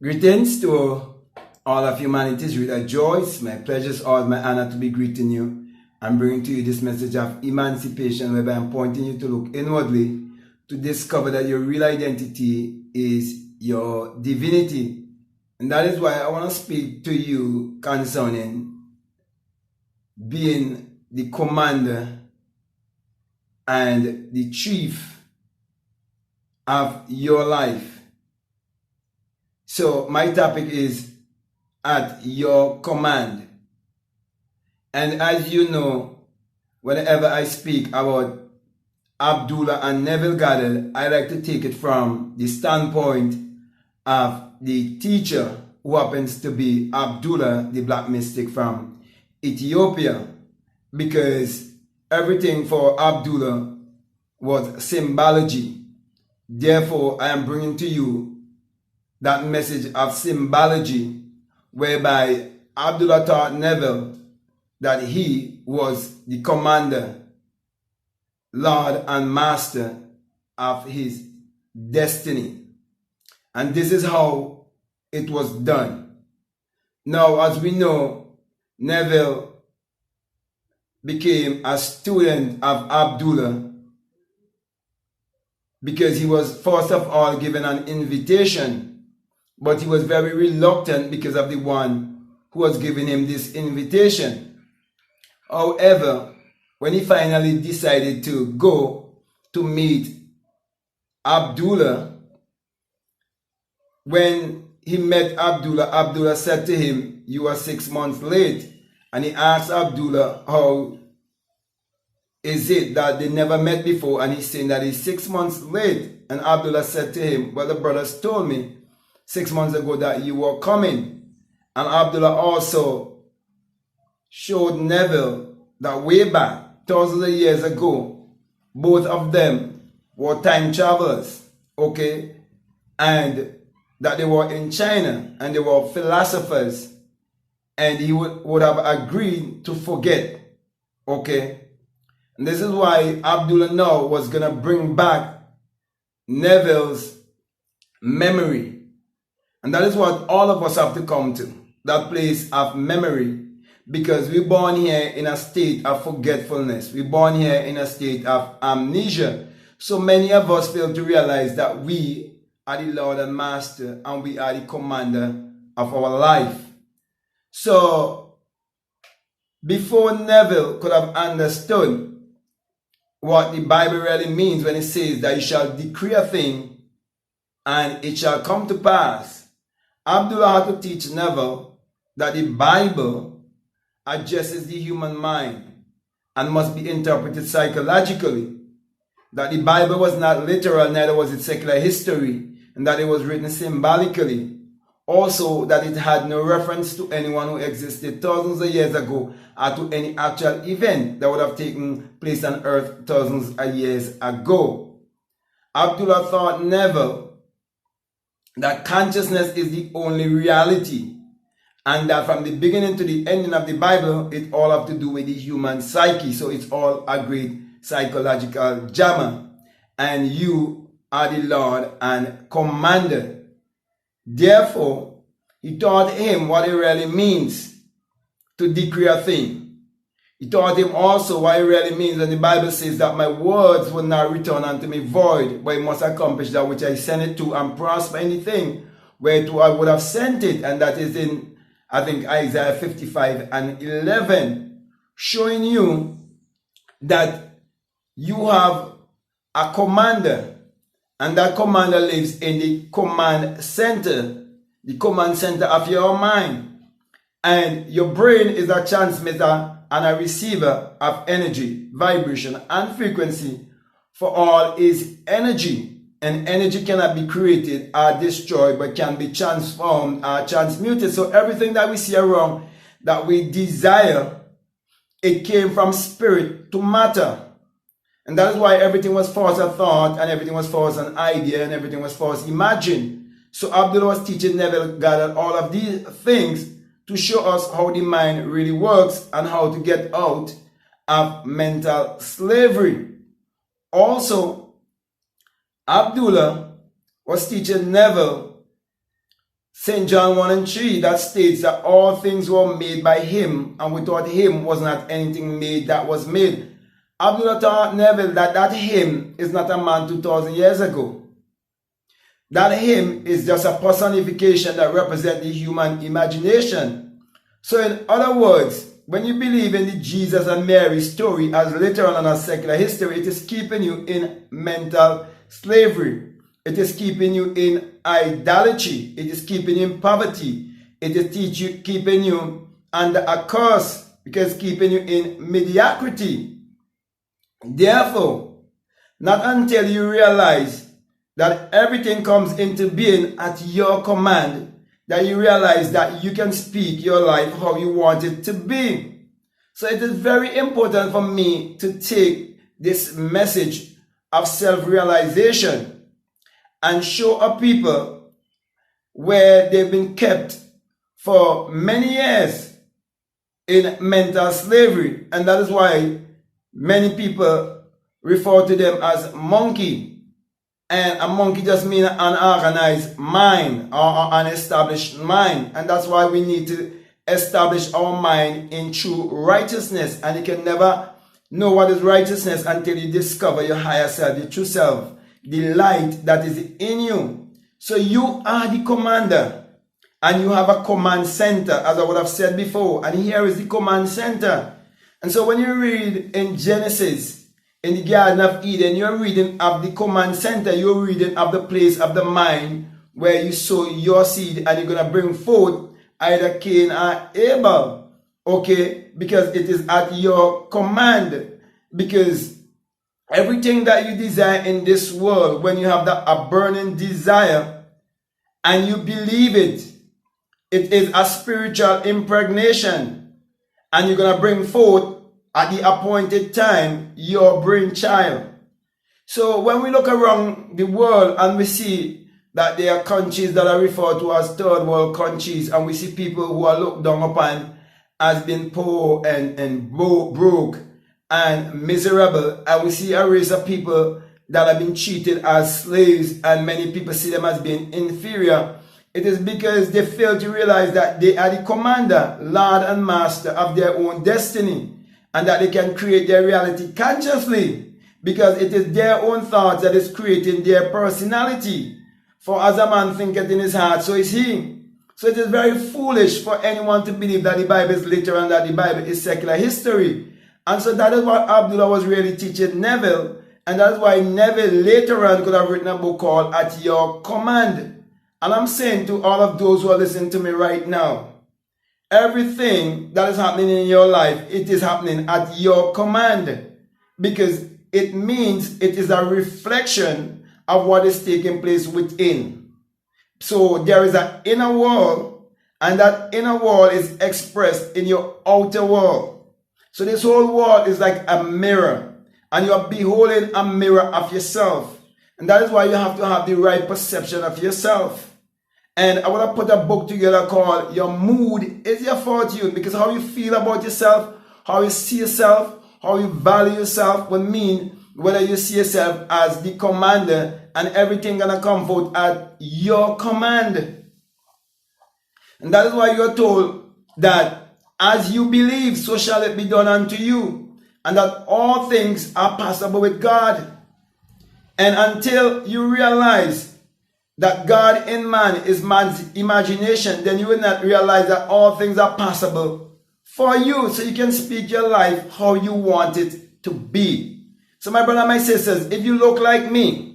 Greetings to all of humanity. It's with a joy, it's my pleasure, it's all my honor to be greeting you and bringing to you this message of emancipation, whereby I'm pointing you to look inwardly to discover that your real identity is your divinity. And that is why I want to speak to you concerning being the commander and the chief of your life. So my topic is at your command. And as you know, whenever I speak about Abdullah and Neville Goddard, I like to take it from the standpoint of the teacher who happens to be Abdullah, the black mystic from Ethiopia, because everything for Abdullah was symbology. Therefore, I am bringing to you that message of symbology, whereby Abdullah taught Neville that he was the commander, Lord and master of his destiny. And this is how it was done. Now, as we know, Neville became a student of Abdullah because he was first of all given an invitation, but he was very reluctant because of the one who was giving him this invitation. However, when he finally decided to go to meet Abdullah, when he met Abdullah, Abdullah said to him, "You are 6 months late." And he asked Abdullah, "How is it that they never met before?" And he's saying that he's 6 months late. And Abdullah said to him, "Well, the brothers told me 6 months ago that you were coming." And Abdullah also showed Neville that way back, thousands of years ago, both of them were time travelers, okay? And that they were in China and they were philosophers, and he would have agreed to forget, okay? And this is why Abdullah now was going to bring back Neville's memory. And that is what all of us have to come to, that place of memory, because we're born here in a state of forgetfulness. We're born here in a state of amnesia. So many of us fail to realize that we are the Lord and Master, and we are the commander of our life. So before Neville could have understood what the Bible really means when it says that you shall decree a thing and it shall come to pass, Abdullah had to teach Neville that the Bible addresses the human mind and must be interpreted psychologically. That the Bible was not literal, neither was it secular history, and that it was written symbolically. Also, that it had no reference to anyone who existed thousands of years ago or to any actual event that would have taken place on earth thousands of years ago. Abdullah taught Neville that consciousness is the only reality, and that from the beginning to the ending of the Bible, it all have to do with the human psyche. So it's all a great psychological drama, and you are the Lord and commander. Therefore, he taught him what it really means to decree a thing. He taught him also what it really means when the Bible says that my words will not return unto me void, but it must accomplish that which I send it to and prosper anything whereto I would have sent it. And that is in, I think, Isaiah 55:11, showing you that you have a commander, and that commander lives in the command center of your mind. And your brain is a transmitter and a receiver of energy, vibration, and frequency, for all is energy. And energy cannot be created or destroyed, but can be transformed or transmuted. So everything that we see around that we desire, it came from spirit to matter. And that is why everything was first a thought, and everything was first an idea, and everything was first imagined. So Abdullah was teaching Neville Goddard all of these things to show us how the mind really works and how to get out of mental slavery. Also, Abdullah was teaching Neville St. John 1 and 3 that states that all things were made by him, and without him was not anything made that was made. Abdullah taught Neville that him is not a man 2,000 years ago. That him is just a personification that represents the human imagination. So in other words, when you believe in the Jesus and Mary story as literal and as secular history, it is keeping you in mental slavery. It is keeping you in idolatry. It is keeping you in poverty. It is keeping you under a curse, because keeping you in mediocrity. Therefore, not until you realize that everything comes into being at your command, that you realize that you can speak your life how you want it to be. So it is very important for me to take this message of self-realization and show up people where they've been kept for many years in mental slavery. And that is why many people refer to them as monkey. And a monkey just means an unorganized mind or an established mind. And that's why we need to establish our mind in true righteousness. And you can never know what is righteousness until you discover your higher self, your true self, the light that is in you. So you are the commander, and you have a command center, as I would have said before. And here is the command center. And so when you read in Genesis, in the Garden of Eden, you're reading of the command center. You're reading of the place of the mind where you sow your seed, and you're going to bring forth either Cain or Abel. Okay? Because it is at your command. Because everything that you desire in this world, when you have a burning desire and you believe it, it is a spiritual impregnation. And you're going to bring forth at the appointed time your brainchild. So when we look around the world and we see that there are countries that are referred to as third world countries, and we see people who are looked down upon as being poor and broke and miserable, and we see a race of people that have been treated as slaves, and many people see them as being inferior. It is because they fail to realize that they are the commander, lord and master of their own destiny, and that they can create their reality consciously, because it is their own thoughts that is creating their personality. For as a man thinketh in his heart, so is he. So it is very foolish for anyone to believe that the Bible is literal and that the Bible is secular history. And so that is what Abdullah was really teaching Neville. And that's why Neville later on could have written a book called At Your Command. And I'm saying to all of those who are listening to me right now, everything that is happening in your life, it is happening at your command. Because it means it is a reflection of what is taking place within. So there is an inner world, and that inner world is expressed in your outer world. So this whole world is like a mirror, and you are beholding a mirror of yourself. And that is why you have to have the right perception of yourself. And I want to put a book together called Your Mood is Your Fortune, because how you feel about yourself, how you see yourself, how you value yourself will mean whether you see yourself as the commander and everything gonna come forth at your command. And that is why you are told that as you believe, so shall it be done unto you, and that all things are possible with God. And until you realize that God in man is man's imagination, then you will not realize that all things are possible for you, so you can speak your life how you want it to be. So my brother, my sisters, if you look like me,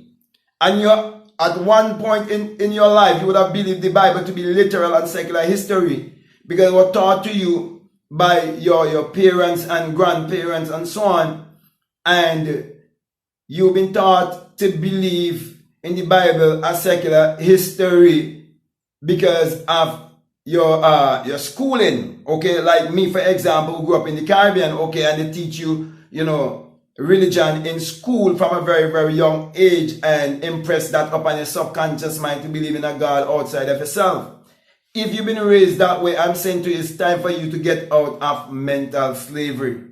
and you're at one point in your life, you would have believed the Bible to be literal and secular history, because it was taught to you by your parents and grandparents and so on, and you've been taught to believe in the Bible as secular history because of your schooling. Okay, like me, for example, who grew up in the Caribbean. Okay, and they teach you, religion in school from a very, very young age, and impress that upon your subconscious mind to believe in a God outside of yourself. If you've been raised that way, I'm saying to you, it's time for you to get out of mental slavery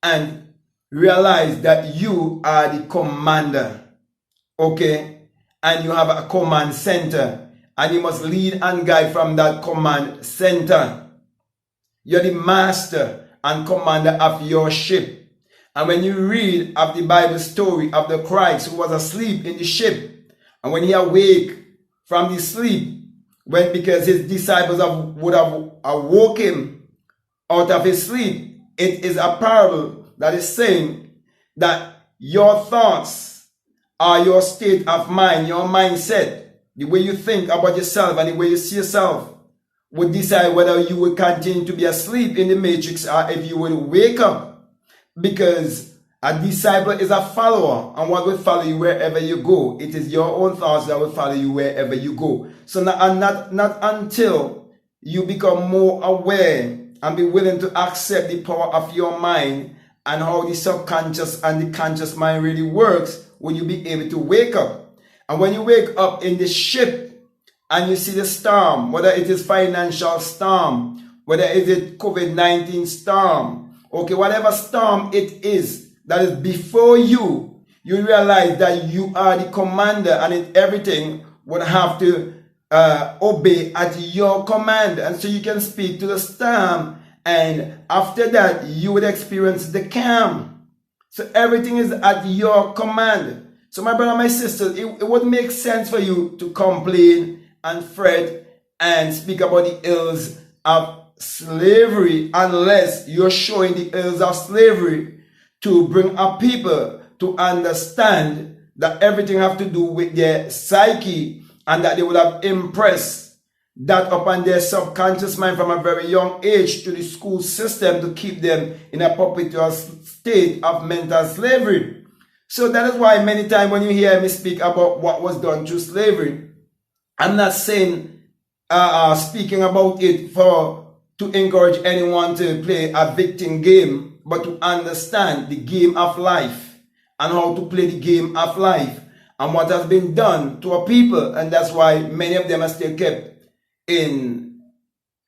and realize that you are the commander, okay? And you have a command center, and you must lead and guide from that command center. You're the master and commander of your ship. And when you read of the Bible story of the Christ who was asleep in the ship, and when he awake from the sleep, because his disciples would have awoke him out of his sleep, it is a parable that is saying that your thoughts are your state of mind, your mindset, the way you think about yourself and the way you see yourself would decide whether you will continue to be asleep in the matrix or if you will wake up. Because a disciple is a follower, and what will follow you wherever you go. It is your own thoughts that will follow you wherever you go. So not until you become more aware and be willing to accept the power of your mind and how the subconscious and the conscious mind really works, will you be able to wake up. And when you wake up in the ship and you see the storm, whether it is financial storm, whether it is COVID-19 storm, okay, whatever storm it is that is before you, you realize that you are the commander, and everything would have to obey at your command. And so you can speak to the storm, and after that you would experience the calm. So everything is at your command. So my brother, my sister, it would make sense for you to complain and fret and speak about the ills of slavery unless you're showing the ills of slavery to bring up people to understand that everything have to do with their psyche, and that they would have impressed that upon their subconscious mind from a very young age to the school system to keep them in a perpetual state of mental slavery. So that is why many times when you hear me speak about what was done through slavery, I'm not saying speaking about it to encourage anyone to play a victim game, but to understand the game of life and how to play the game of life and what has been done to our people. And that's why many of them are still kept in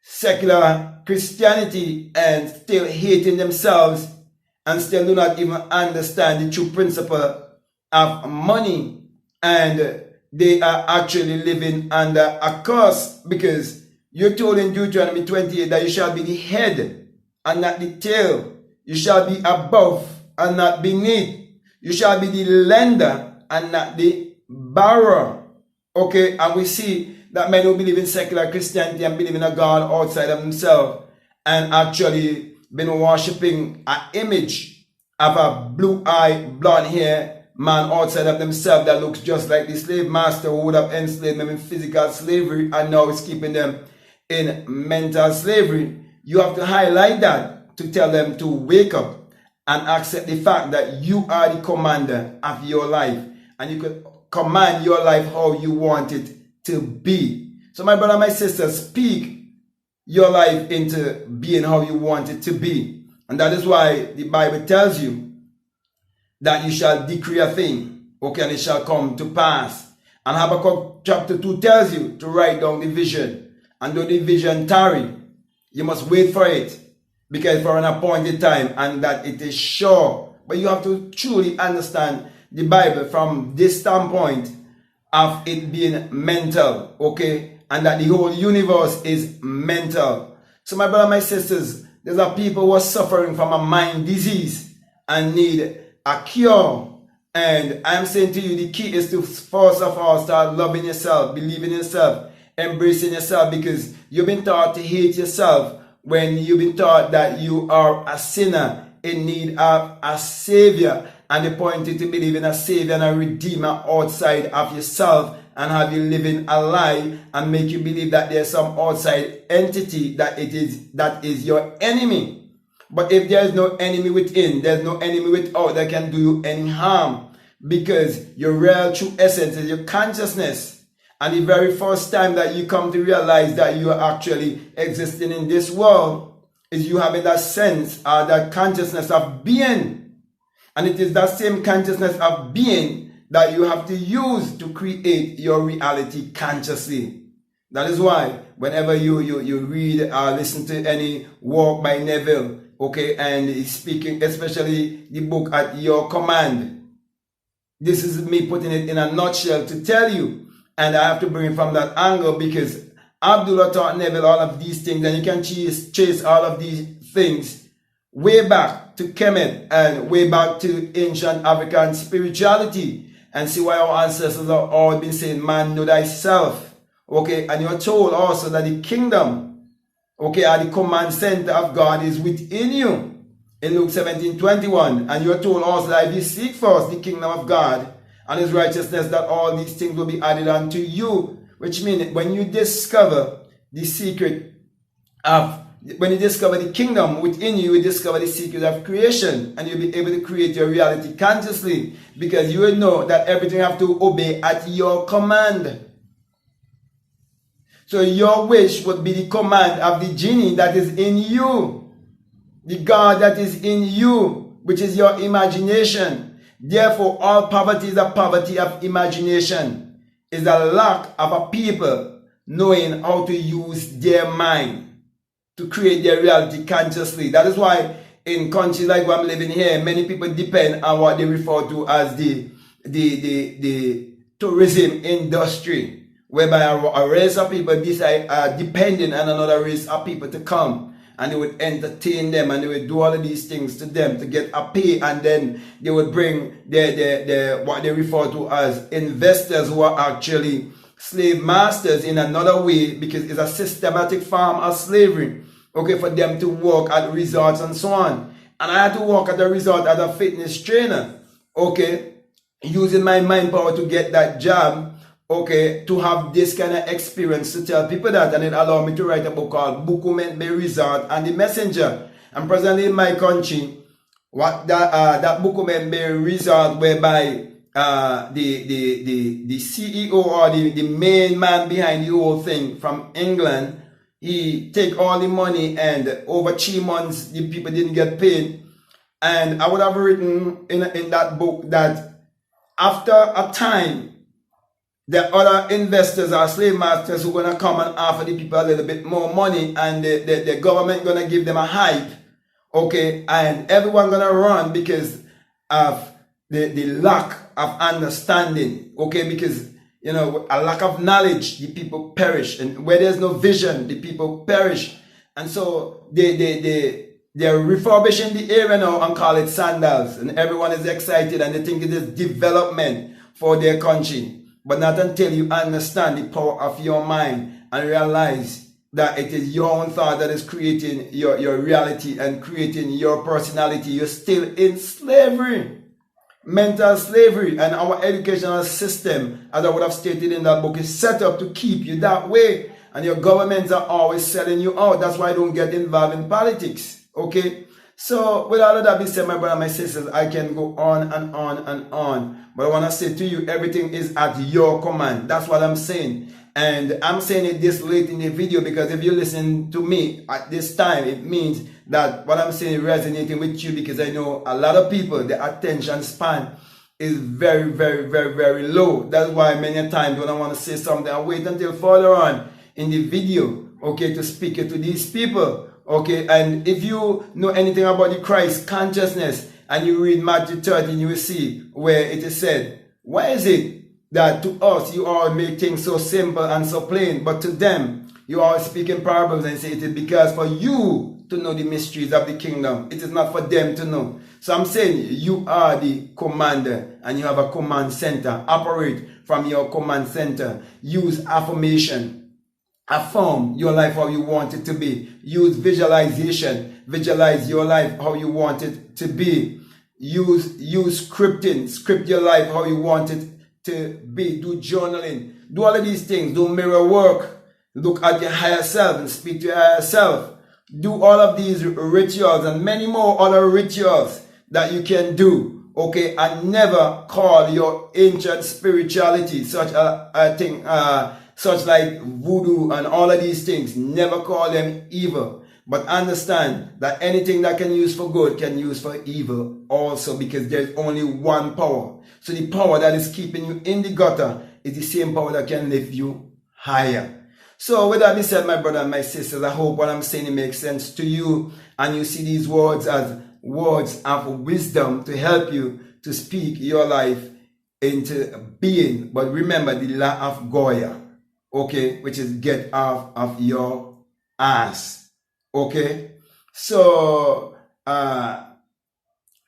secular Christianity and still hating themselves and still do not even understand the true principle of money. And they are actually living under a curse, because you're told in Deuteronomy 28 that you shall be the head and not the tail. You shall be above and not beneath. You shall be the lender and not the borrower. Okay, and we see that men who believe in secular Christianity and believe in a God outside of themselves and actually been worshipping an image of a blue-eyed, blonde-haired man outside of themselves that looks just like the slave master who would have enslaved them in physical slavery and now is keeping them in mental slavery. You have to highlight that to tell them to wake up and accept the fact that you are the commander of your life, and you can command your life how you want it to be. So my brother, my sister, speak your life into being how you want it to be. And that is why the Bible tells you that you shall decree a thing, okay, and it shall come to pass. And Habakkuk chapter 2 tells you to write down the vision. And though the vision tarry, you must wait for it, because for an appointed time, and that it is sure. But you have to truly understand the Bible from this standpoint of it being mental, okay, and that the whole universe is mental. So my brother, my sisters, there's a people who are suffering from a mind disease and need a cure. And I'm saying to you, the key is to first of all start loving yourself, believing in yourself, embracing yourself, because you've been taught to hate yourself when you've been taught that you are a sinner in need of a savior, and they point you to believe in a savior and a redeemer outside of yourself, and have you living a lie and make you believe that there's some outside entity that is your enemy. But if there is no enemy within, there's no enemy without that can do you any harm, because your real true essence is your consciousness. And the very first time that you come to realize that you are actually existing in this world is you having that sense or that consciousness of being. And it is that same consciousness of being that you have to use to create your reality consciously. That is why whenever you read or listen to any work by Neville, okay, and he's speaking, especially the book At Your Command, this is me putting it in a nutshell to tell you And I have to bring it from that angle because Abdullah taught Neville all of these things, and you can chase all of these things way back to Kemet and way back to ancient African spirituality and see why our ancestors have all been saying, man, know thyself. Okay, and you're told also that the kingdom, okay, or the command center of God is within you in Luke 17:21. And you're told also that if you seek first the kingdom of God and his righteousness, that all these things will be added unto you. Which means when you discover the secret of, when you discover the kingdom within you, you discover the secret of creation, and you'll be able to create your reality consciously because you will know that everything you have to obey at your command. So your wish would be the command of the genie that is in you, the God that is in you, which is your imagination. Therefore, all poverty is a poverty of imagination. Is a lack of a people knowing how to use their mind to create their reality consciously. That is why in countries like where I'm living here, many people depend on what they refer to as the tourism industry, whereby a race of people decide depending on another race of people to come. And they would entertain them, and they would do all of these things to them to get a pay, and then they would bring their what they refer to as investors, who are actually slave masters in another way, because it's a systematic form of slavery, okay, for them to work at resorts and so on. And I had to work at a resort as a fitness trainer, okay, using my mind power to get that job, okay, to have this kind of experience to tell people that, and it allowed me to write a book called Bukument Bay Resort and the Messenger. And presently in my country, what that Bukument Bay Resort, whereby the CEO or the main man behind the whole thing from England, he take all the money, and over 3 months the people didn't get paid. And I would have written in that book that after a time, the other investors or slave masters who are going to come and offer the people a little bit more money, and the government going to give them a hype, okay, and everyone going to run because of the lack of understanding, okay, because, you know, a lack of knowledge, the people perish, and where there's no vision, the people perish. And so they're refurbishing the area now and call it Sandals, and everyone is excited and they think it is development for their country. But not until you understand the power of your mind and realize that it is your own thought that is creating your reality and creating your personality, you're still in slavery, mental slavery. And our educational system, as I would have stated in that book, is set up to keep you that way. And your governments are always selling you out. That's why I don't get involved in politics, okay? So with all of that being said, my brother and my sisters, I can go on and on and on. But I want to say to you, everything is at your command. That's what I'm saying. And I'm saying it this late in the video because if you listen to me at this time, it means that what I'm saying is resonating with you, because I know a lot of people, the attention span is very, very, very, very low. That's why many times when I want to say something, I wait until further on in the video, okay, to speak it to these people. Okay, and if you know anything about the Christ consciousness and you read Matthew 13, you will see where it is said, why is it that to us you all make things so simple and so plain, but to them you all speak in parables and say it is because for you to know the mysteries of the kingdom. It is not for them to know. So I'm saying you are the commander and you have a command center. Operate from your command center. Use affirmation. Affirm your life how you want it to be. Use visualization. Visualize your life how you want it to be. Use scripting. Script your life how you want it to be. Do journaling. Do all of these things. Do mirror work. Look at your higher self and speak to your higher self. Do all of these rituals and many more other rituals that you can do. Okay, and never call your ancient spirituality such a thing, such like voodoo and all of these things. Never call them evil. But understand that anything that can use for good can use for evil also, because there's only one power. So the power that is keeping you in the gutter is the same power that can lift you higher. So with that being said, my brother and my sisters, I hope what I'm saying makes sense to you and you see these words as words of wisdom to help you to speak your life into being. But remember the law of Goya, okay, which is get off of your ass, okay? So, my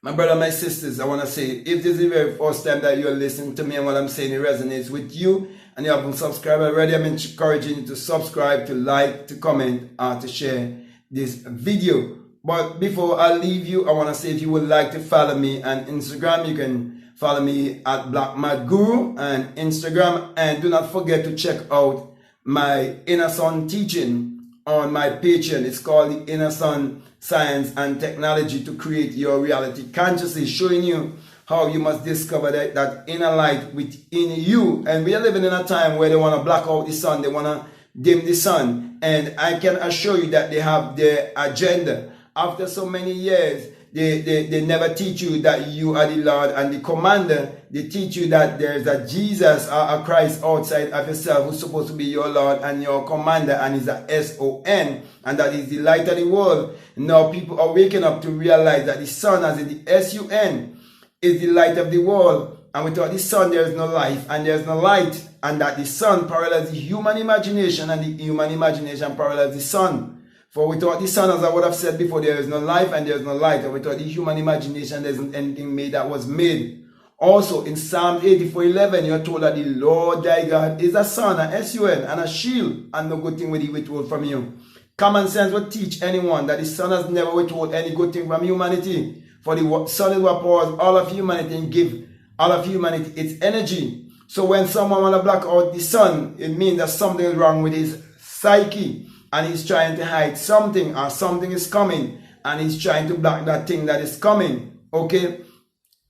brother, my sisters, I want to say, if this is the very first time that you're listening to me and what I'm saying it resonates with you, and you haven't subscribed already, I'm encouraging you to subscribe, to like, to comment, and to share this video. But before I leave you, I want to say if you would like to follow me on Instagram, you can follow me at Black Mad Guru on Instagram. And do not forget to check out my Inner Sun teaching on my Patreon. It's called the Inner Sun Science and Technology to Create Your Reality Consciously, showing you how you must discover that inner light within you. And we are living in a time where they want to block out the sun, they want to dim the sun. And I can assure you that they have their agenda. After so many years, they never teach you that you are the Lord and the commander. They teach you that there's a Jesus or a Christ outside of yourself who's supposed to be your Lord and your commander, and is a S-O-N, and that is the light of the world. Now people are waking up to realize that the sun, as in the S-U-N, is the light of the world. And without the sun, there is no life and there is no light. And that the sun parallels the human imagination, and the human imagination parallels the sun. For without the sun, as I would have said before, there is no life and there is no light. And without the human imagination, there isn't anything made that was made. Also, in Psalm 84:11, you are told that the Lord thy God is a sun, a S-U-N, and a shield, and no good thing will he withhold from you. Common sense would teach anyone that the sun has never withheld any good thing from humanity. For the sun is what powers all of humanity and give all of humanity its energy. So when someone want to block out the sun, it means that something is wrong with his psyche. And he's trying to hide something, or something is coming, and he's trying to block that thing that is coming, okay?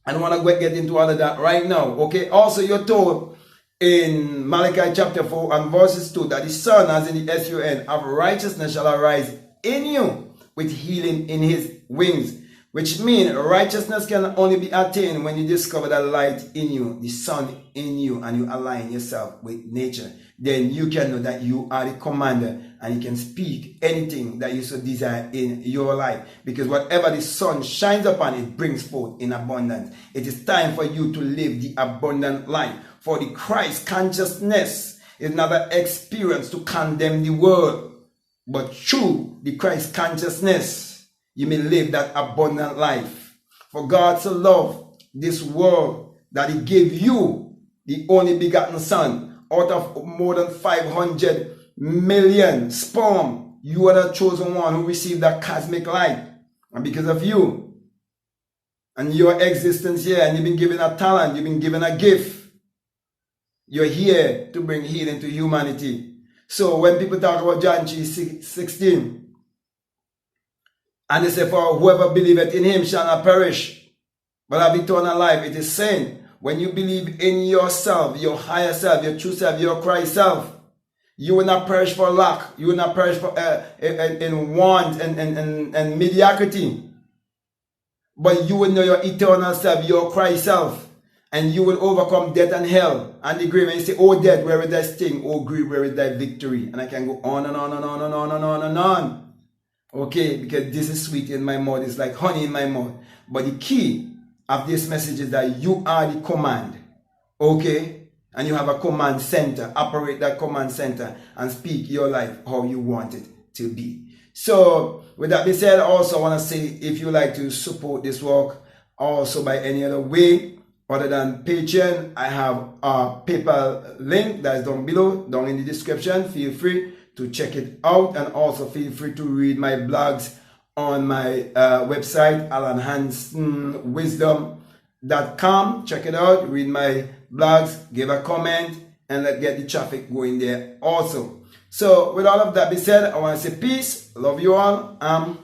I don't want to get into all of that right now, okay? Also, you're told in Malachi chapter 4 and verses 2 that the sun, as in the S-U-N, of righteousness shall arise in you with healing in his wings, which means righteousness can only be attained when you discover the light in you, the sun in you, and you align yourself with nature. Then you can know that you are the commander, and you can speak anything that you so desire in your life. Because whatever the sun shines upon, it brings forth in abundance. It is time for you to live the abundant life. For the Christ consciousness is not an experience to condemn the world, but through the Christ consciousness, you may live that abundant life. For God so loved this world that he gave you the only begotten Son. Out of more than 500 million sperm, you are the chosen one who received that cosmic light. And because of you and your existence here, and you've been given a talent, you've been given a gift, you're here to bring healing to humanity. So when people talk about John 3:16, and they say, for whoever believeth in him shall not perish, but have eternal life, it is saying, when you believe in yourself, your higher self, your true self, your Christ self, you will not perish for lack. You will not perish for in want and mediocrity. But you will know your eternal self, your Christ self, and you will overcome death and hell and the grave. And you say, oh death, where is thy sting? Oh grave, where is thy victory? And I can go on and on and on and on and on and on. Okay, because this is sweet in my mouth. It's like honey in my mouth. But the key of this message is that you are the command, okay? And you have a command center. Operate that command center and speak your life how you want it to be. So with that being said, I also want to say, if you like to support this work also by any other way other than Patreon, I have a PayPal link that is down below, down in the description. Feel free to check it out, and also feel free to read my blogs on my website, alanhansonwisdom.com. Check it out, read my blogs, give a comment, and let's get the traffic going there also. So with all of that being said, I want to say peace, love you all, out.